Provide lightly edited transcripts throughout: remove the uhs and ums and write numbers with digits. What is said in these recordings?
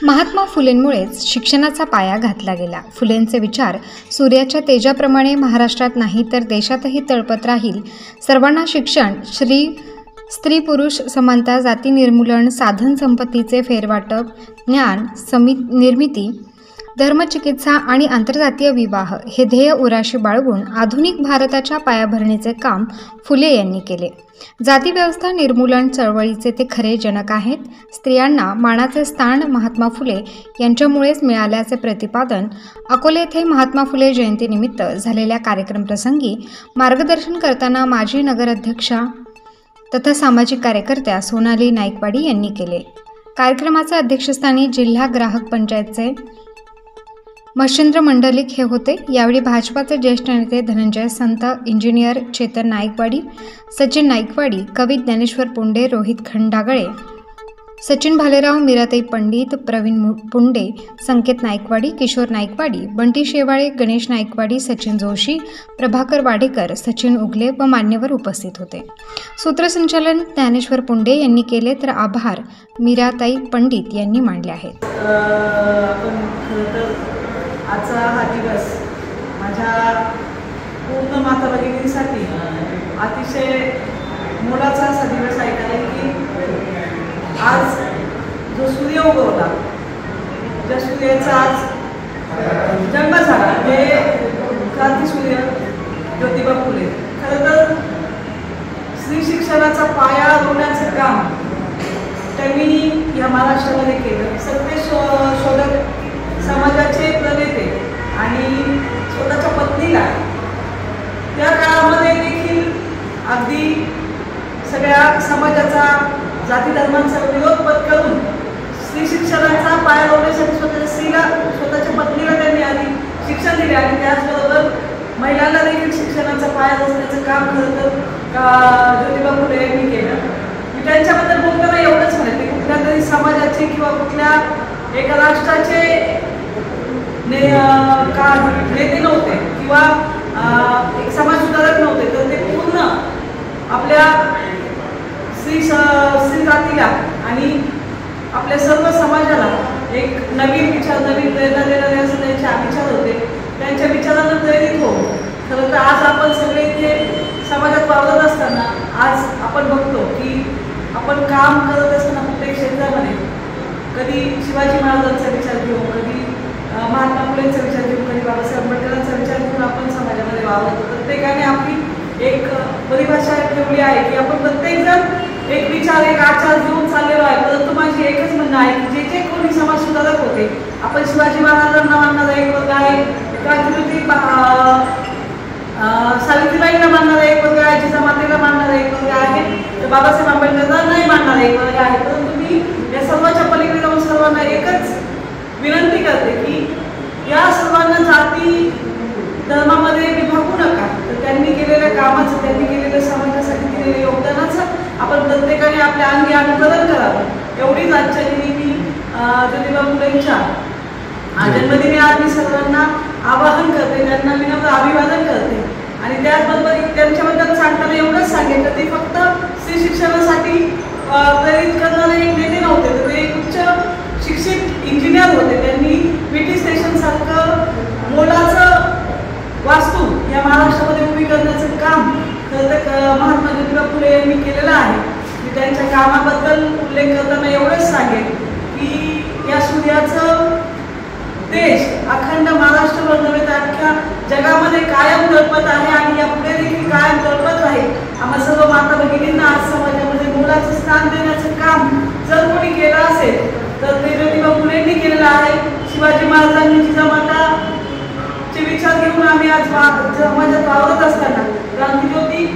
महात्मा फुलेंमुळेच शिक्षणाचा पाया घातला गेला। फुलेंचे विचार सूर्याच्या तेजाप्रमाणे महाराष्ट्रात नाही तर देशातही तळपत राहील। सर्वांना शिक्षण, स्त्री पुरुष समानता, जाती निर्मूलन, साधन संपत्तीचे फेरवाटप, ज्ञान निर्मिती, धर्मचिकित्सा आणि आंतरजातीय विवाह हे ध्येय उराशी बाळगून आधुनिक भारताच्या पायाभरणीचे काम फुले यांनी केले। जाती व्यवस्था निर्मूलन चळवळीचे ते खरे जनक आहेत। स्त्रियांना मानाचे स्थान महात्मा फुले यांच्यामुळेच मिळाल्याचे प्रतिपादन अकोले येथे महात्मा फुले जयंतीनिमित्त झालेल्या कार्यक्रमप्रसंगी मार्गदर्शन करताना माजी नगराध्यक्षा तथा सामाजिक कार्यकर्त्या सोनाली नाईकवाडी यांनी केले। कार्यक्रमाच्या अध्यक्षस्थानी जिल्हा ग्राहक पंचायतचे मच्छिंद्र मंडलिक हे होते। यावेळी भाजपाचे ज्येष्ठ नेते धनंजय संत, इंजिनियर चेतन नाईकवाडी, सचिन नाईकवाडी, कवी ज्ञानेश्वर पुंडे, रोहित खंडागळे, सचिन भालेराव, मीराताई पंडित, प्रवीण पुंडे, संकेत नाईकवाडी, किशोर नाईकवाडी, बंटी शेवाळे, गणेश नाईकवाडी, सचिन जोशी, प्रभाकर वाडेकर, सचिन उगले व मान्यवर उपस्थित होते। सूत्रसंचालन ज्ञानेश्वर पुंडे यांनी केले तर आभार मीराताई पंडित यांनी मानले आहेत। आजचा हा दिवस माझ्या पूर्ण माता भगिनींसाठी अतिशय मोलाचा असा दिवस आहे, कारण की आज जो सूर्य उगवला, ज्या सूर्याचा आज जन्म झाला ते क्रांतीसूर्य ज्योतिबा फुले। खरं तर स्त्री शिक्षणाचा पाया रोवण्याचं काम त्यांनी या महाराष्ट्रामध्ये केलं। सत्य शोधक समाजाचे प्रणेते आणि स्वतःच्या पत्नीला त्या काळामध्ये देखील अगदी सगळ्या समाजाचा, जाती धर्मांचा विरोध पत्करून स्त्री शिक्षणाचा पाया रोवण्यासाठी स्वतःच्या पत्नीला त्यांनी आधी शिक्षण दिले आणि त्याचबरोबर महिलांना देखील शिक्षणाचा पाया रचण्याचं काम खरं तर ज्योतिबा फुले यांनी केलं। मी त्यांच्याबद्दल बोलताना एवढंच म्हणते, कुठल्या तरी समाजाचे किंवा कुठल्या एका राष्ट्राचे नेते नव्हते किंवा एक समाजसुधारक नव्हते, तर ते पूर्ण आपल्या स्त्री जातीला आणि आपल्या सर्व समाजाला एक नवीन विचार, नवीन प्रेरणा देणारे असे त्यांचे विचार होते। त्यांच्या विचारांना प्रेरित हो खरं तर आज आपण सगळे इथे समाजात वावरत असताना आज आपण बघतो की आपण काम करत असताना प्रत्येक क्षेत्रामध्ये कधी शिवाजी महाराजांचा विचार घेऊन, कधी महात्मा फुलेंचा विचार घेऊन, कधी बाबासाहेब आंबेडकरांचा विचार घेऊन आपण समाजामध्ये वावरतो। प्रत्येकाने आपली एक परिभाषा ठेवली आहे की आपण प्रत्येकजण एक विचार, एक आचार घेऊन चाललेलो आहे। परंतु माझी एकच म्हणणं आहे की जे कोणी समाज सुधारक होते, आपण शिवाजी महाराजांना मानणारा एक वर्ग आहे, क्रांतिज्योती सावित्रीबाईंना मानणारा एक वर्ग आहे, जिजामातेला मानणारा एक वर्ग आहे, तर बाबासाहेब आंबेडकरांना नाही मानणारा एक वर्ग आहे। परंतु मी या सर्वांच्या पलीकडे जाऊन सर्वांना एकच विनंती करते की या सर्वांना जाती धर्मामध्ये विभागू नका। तर त्यांनी केलेल्या कामाचं, त्यांनी केलेल्या समाजासाठी केलेल्या योगदानाचं आपण प्रत्येकाने आपल्या अंगी अनुकरण करावं। एवढीच आजच्या दिनी मी ज्योतिबा फुलेंच्या जन्मदिनी आज मी सर्वांना आवाहन करते, त्यांना विनम्र अभिवादन करते आणि त्याचबरोबर त्यांच्याबद्दल सांगताना एवढंच सांगेन की ते फक्त स्त्री शिक्षणासाठी प्रेरित करणारे एक नेते नव्हते, तर ते एक उच्च शिक्षित इंजिनियर होते। त्यांनी बीटी स्टेशन सारखं मोलाचं वास्तू या महाराष्ट्रामध्ये उभी करण्याचं काम खरं तर महात्मा ज्योतिबा फुले यांनी केलेलं आहे। मी त्यांच्या कामाबद्दल उल्लेख करताना एवढंच सांगेन की या सूर्याचं देश अखंड महाराष्ट्रावर नव्हे तर अख्ख्या जगामध्ये कायम तळपत आहे आणि या पुढे देखील कायम तळपत राहील। आम्हा सर्व माता भगिनींना आज समाजामध्ये मोलाचं स्थान देण्याचं काम जर कोणी केलं असेल तर ते ज्योतिबा फुलेंनी केलेलं आहे। शिवाजी महाराजांनी जिजामाताचे विचार घेऊन आम्ही आज समाजात वावरत असताना क्रांतिज्योती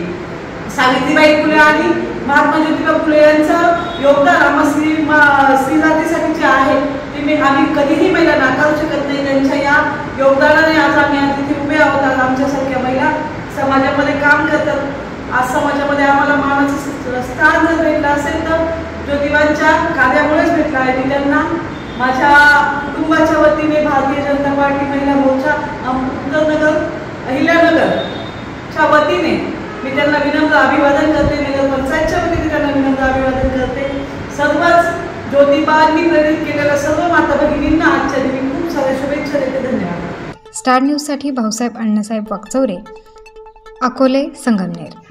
सावित्रीबाई फुले आणि महात्मा ज्योतिबा फुले यांचं योगदान आम्हा स्त्री जातीसाठी जे आहे ते आम्ही कधीही महिला नाकारू शकत नाही। त्यांच्या या योगदानाने आज आम्ही आज तिथे उभे आहोत। आज आमच्यासारख्या महिला समाजामध्ये काम करतात। आज समाजामध्ये आम्हाला मानाचं स्थान जर भेटलं असेल तर ज्योतिबांच्या कार्यामुळेच भेटलं आहे। मी त्यांना माझ्या कुटुंबाच्या वतीने भारतीय जनता पार्टी महिला मोर्चा उत्तरनगर अहिल्यानगरच्या वतीने मी त्यांना विनम्र अभिवादन करते। नगर पंचायतच्या वतीने त्यांना विनम्र अभिवादन करते। सर्वच ज्योति दोन्ही प्रेरित केलेल्या सर्व माता भगिनींना आजच्या दिवशी खूप साऱ्या शुभेच्छा देते. धन्यवाद. स्टार न्यूजसाठी भाऊसाहेब अण्णासाहेब वाकचौरे, अकोले, संगमनेर.